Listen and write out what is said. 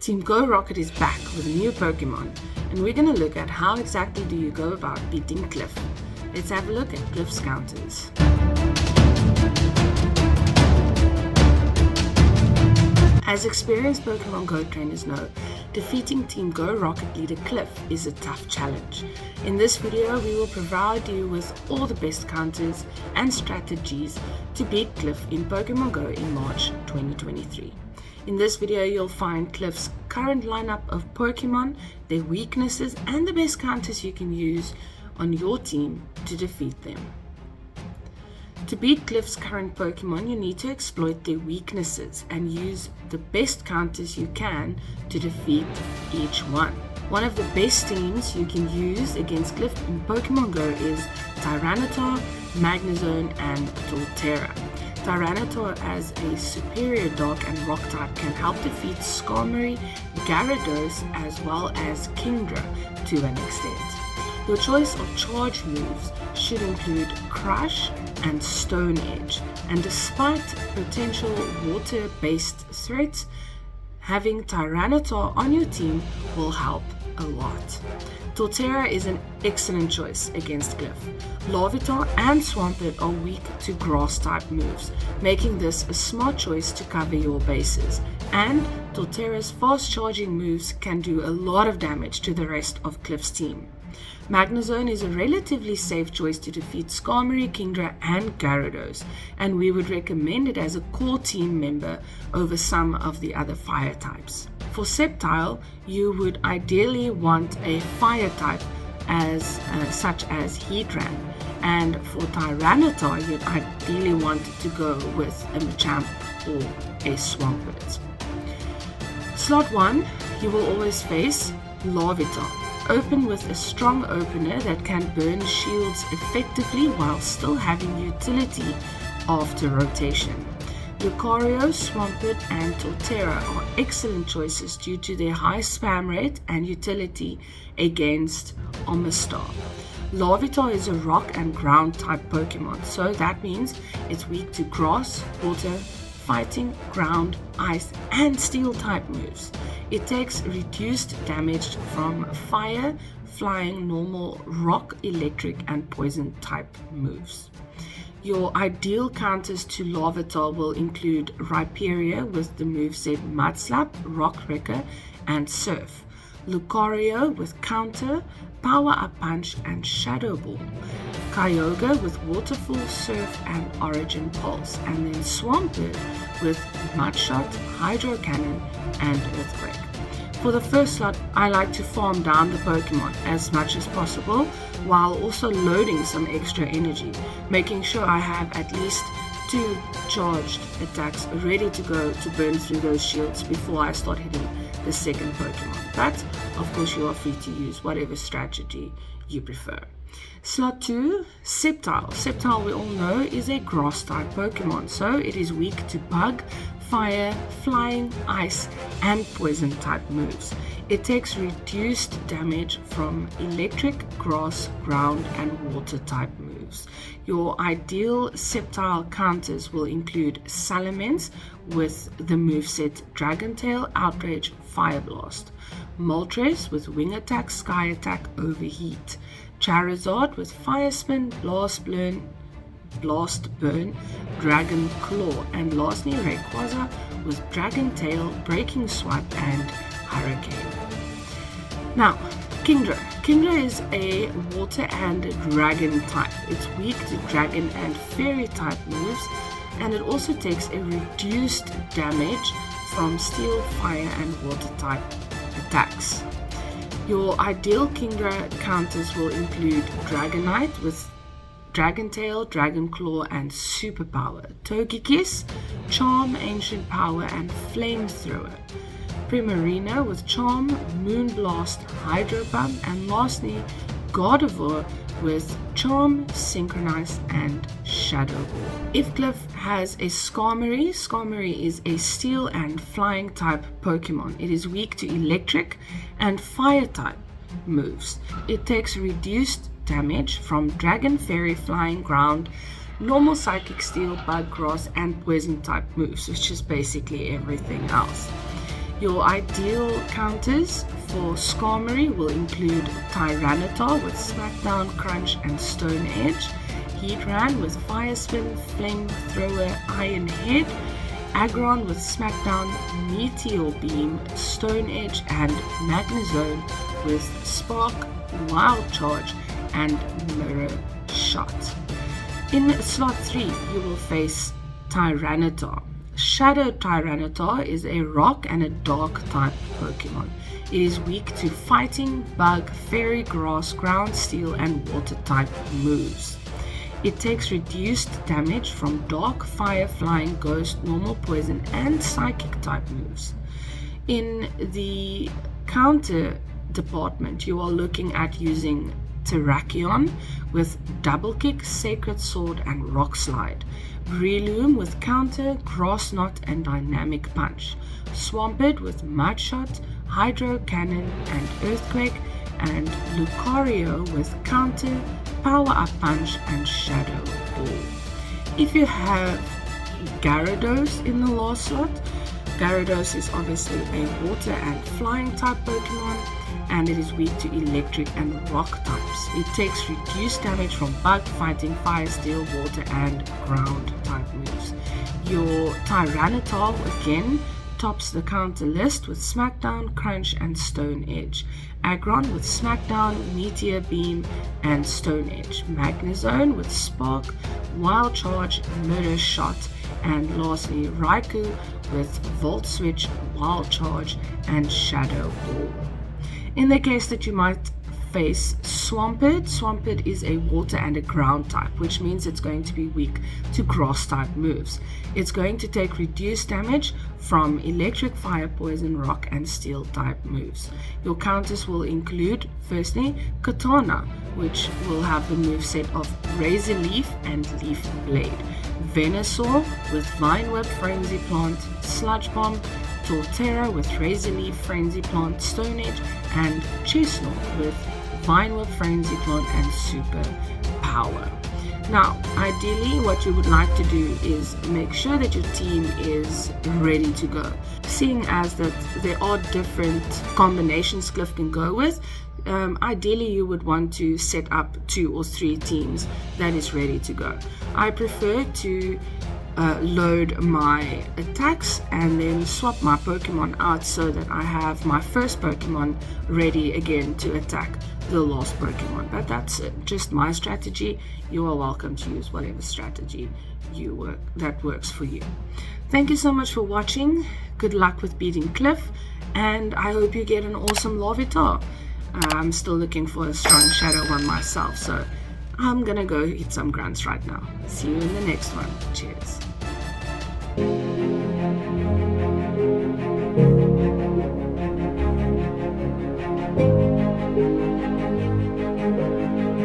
Team Go Rocket is back with a new Pokemon, and we're going to look at how exactly do you go about beating Cliff. Let's have a look at Cliff's counters. As experienced Pokemon Go trainers know, defeating Team Go Rocket leader Cliff is a tough challenge. In this video, we will provide you with all the best counters and strategies to beat Cliff in Pokemon Go in March 2023. In this video, you'll find Cliff's current lineup of Pokemon, their weaknesses, and the best counters you can use on your team to defeat them. To beat Cliff's current Pokemon, you need to exploit their weaknesses and use the best counters you can to defeat each one. One of the best teams you can use against Cliff in Pokemon Go is Tyranitar, Magnezone, and Torterra. Tyranitar as a superior dark and rock type can help defeat Skarmory, Gyarados, as well as Kingdra to an extent. Your choice of charge moves should include Crush and Stone Edge, and despite potential water-based threats, having Tyranitar on your team will help a lot. Torterra is an excellent choice against Cliff. Larvitar and Swampert are weak to grass-type moves, making this a smart choice to cover your bases. And Torterra's fast-charging moves can do a lot of damage to the rest of Cliff's team. Magnezone is a relatively safe choice to defeat Skarmory, Kingdra, and Gyarados, and we would recommend it as a core team member over some of the other fire types. For Sceptile, you would ideally want a fire type such as Heatran, and for Tyranitar, you'd ideally want to go with a Machamp or a Swampert. Slot 1, you will always face Larvitar. Open with a strong opener that can burn shields effectively while still having utility after rotation. Lucario, Swampert, and Torterra are excellent choices due to their high spam rate and utility against Omastar. Larvitar is a rock and ground type Pokemon, so that means it's weak to grass, water, fighting, ground, ice, and steel type moves. It takes reduced damage from fire, flying, normal, rock, electric, and poison type moves. Your ideal counters to Larvitar will include Rhyperior with the moveset Mudslap, Rock Wrecker, and Surf. Lucario with Counter, Power Up Punch, and Shadow Ball. Kyogre with Waterfall, Surf, and Origin Pulse. And then Swampert with Mudshot, Hydro Cannon, and Earthquake. For the first slot, I like to farm down the Pokemon as much as possible while also loading some extra energy, making sure I have at least 2 charged attacks ready to go to burn through those shields before I start hitting the second Pokemon. But of course you are free to use whatever strategy you prefer. Slot 2, Sceptile. Sceptile, we all know, is a grass type Pokemon, so it is weak to bug, fire, flying, ice, and poison type moves. It takes reduced damage from electric, grass, ground, and water type moves. Your ideal Sceptile counters will include Salamence with the moveset Dragon Tail, Outrage, Fire Blast. Moltres with Wing Attack, Sky Attack, Overheat. Charizard with Fire Spin, Blast Burn, Dragon Claw, and lastly Rayquaza with Dragon Tail, Breaking Swipe, and Hurricane. Now, Kingdra. Kingdra is a water and dragon type. It's weak to dragon and fairy type moves, and it also takes a reduced damage from steel, fire, and water type attacks. Your ideal Kingdra counters will include Dragonite with Dragon Tail, Dragon Claw, and Superpower. Togekiss, Charm, Ancient Power, and Flamethrower. Primarina with Charm, Moonblast, Hydro Pump, and lastly Gardevoir with Charm, Synchronize, and Shadow Ball. If Cliff has a Skarmory, Skarmory is a steel and flying type Pokemon. It is weak to electric and fire type moves. It takes reduced damage from Dragon, Fairy, Flying, Ground, normal Psychic, Steel, Bug, Grass, and Poison type moves, which is basically everything else. Your ideal counters for Skarmory will include Tyranitar with Smackdown, Crunch, and Stone Edge, Heatran with Fire Spin, Flamethrower, Iron Head, Aggron with Smackdown, Meteor Beam, Stone Edge, and Magnezone with Spark, Wild Charge, and Mirror Shot. In slot 3, you will face Tyranitar. Shadow Tyranitar is a rock and a dark type Pokemon. It is weak to fighting, bug, fairy, grass, ground, steel, and water type moves. It takes reduced damage from dark, fire, flying, ghost, normal, poison, and psychic type moves. In the counter department, you are looking at using Terrakion with Double Kick, Sacred Sword, and Rock Slide. Breloom with Counter, Grass Knot, and Dynamic Punch. Swampert with Mud Shot, Hydro Cannon, and Earthquake. And Lucario with Counter, Power Up Punch, and Shadow Ball. If you have Gyarados in the last slot, Gyarados is obviously a water and flying type Pokemon, and it is weak to electric and rock types. It takes reduced damage from bug, fighting, fire, steel, water, and ground type moves. Your Tyranitar again tops the counter list with Smackdown, Crunch, and Stone Edge. Aggron with Smackdown, Meteor Beam, and Stone Edge. Magnezone with Spark, Wild Charge, Mirror Shot, and lastly Raikou with Volt Switch, Wild Charge, and Shadow Ball. In the case that you might face Swampert, Swampert is a water and a ground type, which means it's going to be weak to grass type moves. It's going to take reduced damage from electric, fire, poison, rock, and steel type moves. Your counters will include, firstly, Katana, which will have the moveset of Razor Leaf and Leaf Blade. Venusaur with Vine Whip, Frenzy Plant, Sludge Bomb, Torterra with Razor Leaf, Frenzy Plant, Stone Edge, and Chestnut with Vine Whip, Frenzy Plant, and Super Power. Now, ideally, what you would like to do is make sure that your team is ready to go. Seeing as that there are different combinations Cliff can go with, ideally you would want to set up 2 or 3 teams that is ready to go. I prefer to load my attacks and then swap my Pokemon out so that I have my first Pokemon ready again to attack the last Pokemon. But that's just my strategy. You are welcome to use whatever strategy that works for you. Thank you so much for watching. Good luck with beating Cliff, and I hope you get an awesome Larvitar. I'm still looking for a strong Shadow one myself, so I'm gonna go eat some grunts right now. See you in the next one. Cheers.